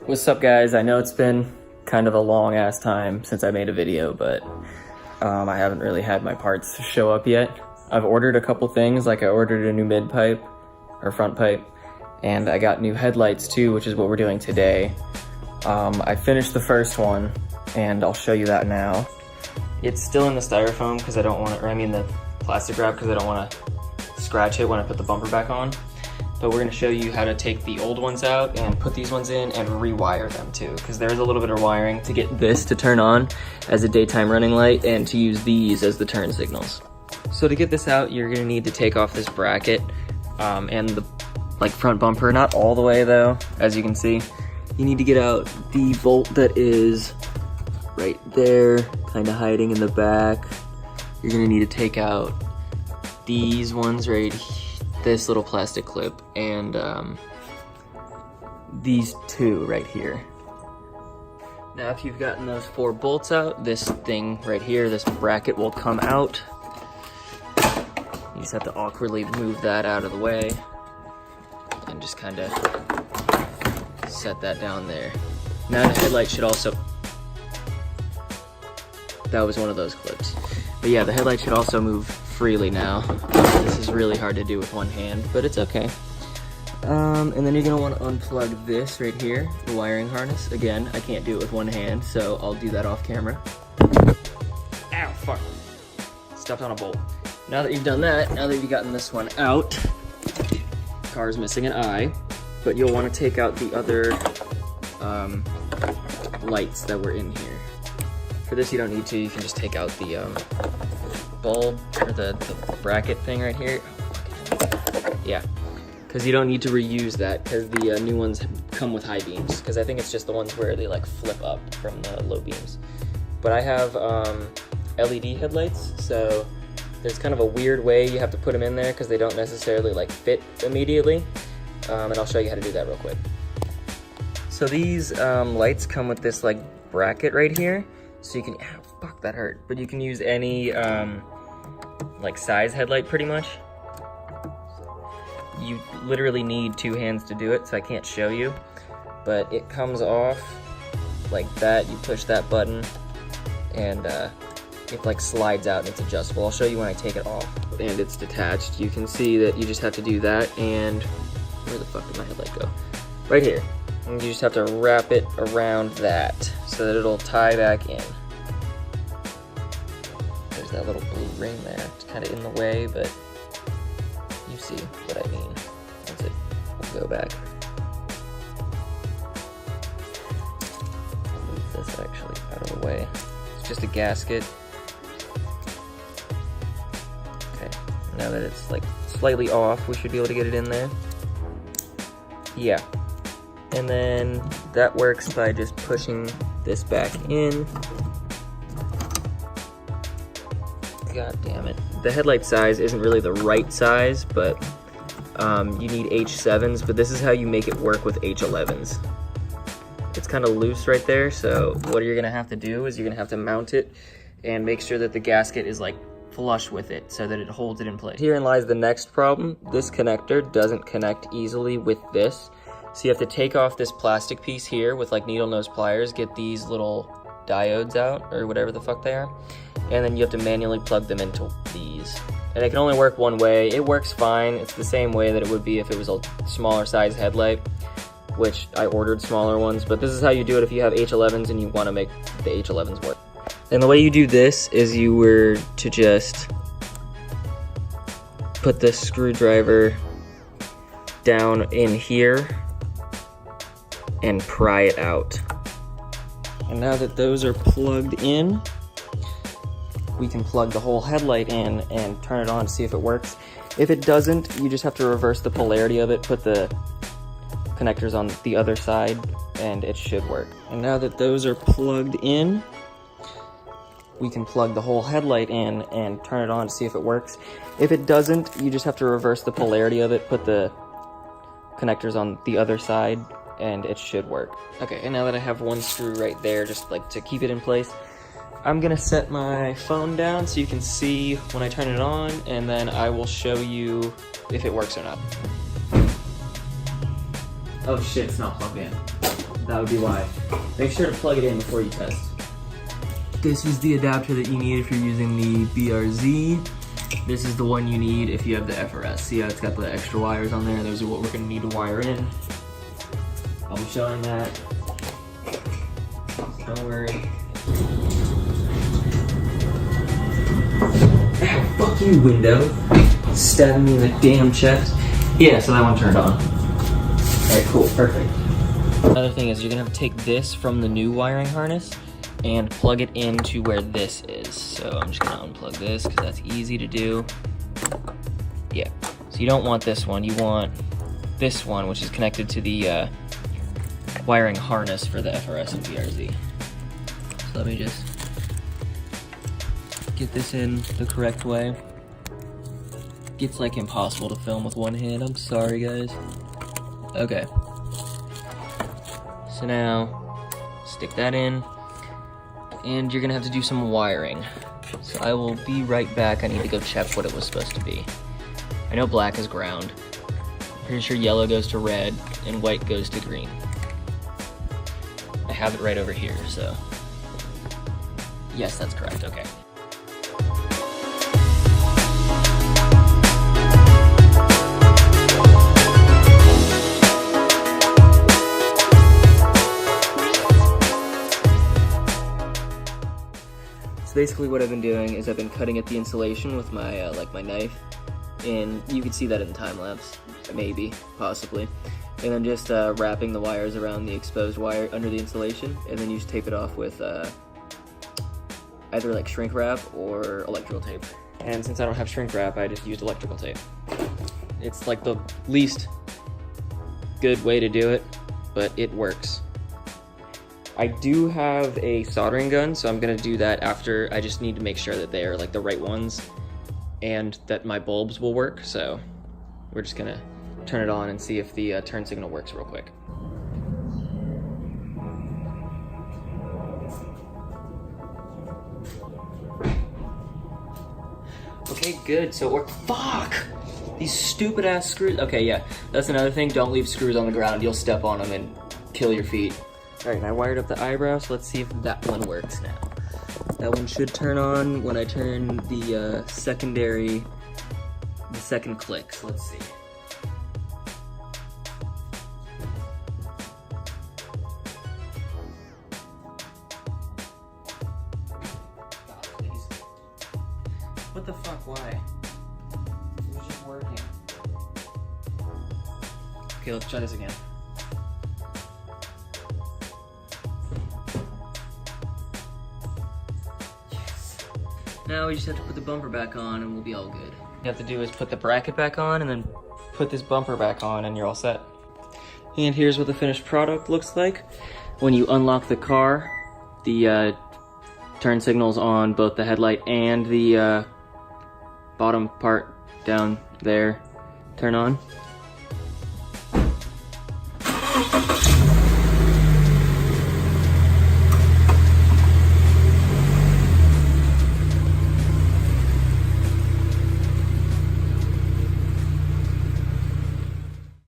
What's up, guys? I know it's been kind of a long ass time since I made a video, but I haven't really had my parts show up yet. I've ordered a couple things, like I ordered a new mid pipe or front pipe, and I got new headlights too, which is what we're doing today. I finished the first one and I'll show you that now. It's still in the styrofoam because I don't want to, or I mean the plastic wrap, because I don't want to scratch it when I put the bumper back on. But we're going to show you how to take the old ones out and put these ones in and rewire them too, because there's a little bit of wiring to get this to turn on as a daytime running light and to use these as the turn signals. So to get this out, you're going to need to take off this bracket and the front bumper, not all the way though, as you can see. You need to get out the bolt that is right there, kind of hiding in the back. You're going to need to take out these ones right here, this little plastic clip, and these two right here. Now if you've gotten those 4 bolts out, this thing right here, this bracket will come out. You just have to awkwardly move that out of the way and just kind of set that down there. Now the headlight should also, that was one of those clips. But yeah, the headlight should also move freely now. This is really hard to do with one hand, but it's okay. And then you're gonna want to unplug this right here, the wiring harness. Again, I can't do it with one hand, so I'll do that off camera. Ow, fuck. Stepped on a bolt. Now that you've done that, now that you've gotten this one out, car's missing an eye, but you'll want to take out the other lights that were in here. For this you don't need to, you can just take out the bulb, or the bracket thing right here. Yeah, because you don't need to reuse that, because the new ones come with high beams, because I think it's just the ones where they like flip up from the low beams. But I have LED headlights, so there's kind of a weird way you have to put them in there because they don't necessarily like fit immediately, and I'll show you how to do that real quick. So these lights come with this like bracket right here, so you can, ow, fuck, that hurt, but you can use any like size headlight pretty much. You literally need 2 hands to do it, so I can't show you, but it comes off like that. You push that button and it like slides out and it's adjustable. I'll show you when I take it off and it's detached. You can see that you just have to do that, and where the fuck did my headlight go? Right here. And you just have to wrap it around that so that it'll tie back in. There's that little blue ring there. It's kind of in the way, but you see what I mean. Once it will go back. Move this actually out of the way. It's just a gasket. Okay, now that it's like slightly off, we should be able to get it in there. Yeah. And then that works by just pushing this back in. God damn it. The headlight size isn't really the right size, but you need H7s, but this is how you make it work with H11s. It's kind of loose right there, so what you're gonna have to do is you're gonna have to mount it and make sure that the gasket is like flush with it so that it holds it in place. Herein lies the next problem. This connector doesn't connect easily with this. So you have to take off this plastic piece here with like needle nose pliers, get these little diodes out, or whatever the fuck they are, and then you have to manually plug them into these. And it can only work one way. It works fine. It's the same way that it would be if it was a smaller size headlight, which I ordered smaller ones, but this is how you do it if you have H11s and you want to make the H11s work. And the way you do this is you were to just put the screwdriver down in here and pry it out. And now that those are plugged in, we can plug the whole headlight in and turn it on to see if it works. If it doesn't, you just have to reverse the polarity of it, put the connectors on the other side, and it should work. And now that those are plugged in, we can plug the whole headlight in and turn it on to see if it works. If it doesn't, you just have to reverse the polarity of it, put the connectors on the other side, and it should work. Okay, and now that I have one screw right there, just like to keep it in place, I'm gonna set my phone down so you can see when I turn it on, and then I will show you if it works or not. Oh shit, it's not plugged in. that would be why. Make sure to plug it in before you test. This is the adapter that you need if you're using the BRZ. This is the one you need if you have the FRS. See how it's got the extra wires on there? Those are what we're gonna need to wire in. I'll be showing that. Don't worry. Fuck you, window. Stabbing me in the damn chest. Yeah, so that one turned on. Alright, cool, perfect. Another thing is you're gonna have to take this from the new wiring harness and plug it into where this is. So I'm just gonna unplug this because that's easy to do. Yeah, so you don't want this one, you want this one, which is connected to the wiring harness for the FRS and BRZ. So let me just get this in the correct way. It's like impossible to film with one hand, I'm sorry guys. Okay. So now, stick that in, and you're gonna have to do some wiring. So I will be right back. I need to go check what it was supposed to be. I know black is ground. I'm pretty sure yellow goes to red, and white goes to green. I have it right over here, so. Yes, that's correct, okay. Basically what I've been doing is I've been cutting at the insulation with my my knife, and you can see that in the time lapse, maybe, possibly, and then just wrapping the wires around the exposed wire under the insulation, and then you just tape it off with either like shrink wrap or electrical tape. And since I don't have shrink wrap, I just used electrical tape. It's like the least good way to do it, but it works. I do have a soldering gun, so I'm gonna do that after. I just need to make sure that they are like the right ones and that my bulbs will work. So we're just gonna turn it on and see if the turn signal works real quick. Okay, good, so it worked. Fuck! These stupid ass screws. Okay, yeah, that's another thing. Don't leave screws on the ground. You'll step on them and kill your feet. All right, and I wired up the eyebrow, so let's see if that one works now. That one should turn on when I turn the second click, so let's see. God, please. What the fuck, why? It was just working. Okay, let's try this again. Now we just have to put the bumper back on and we'll be all good. All you have to do is put the bracket back on and then put this bumper back on and you're all set. And here's what the finished product looks like. When you unlock the car, the turn signals on both the headlight and the bottom part down there turn on.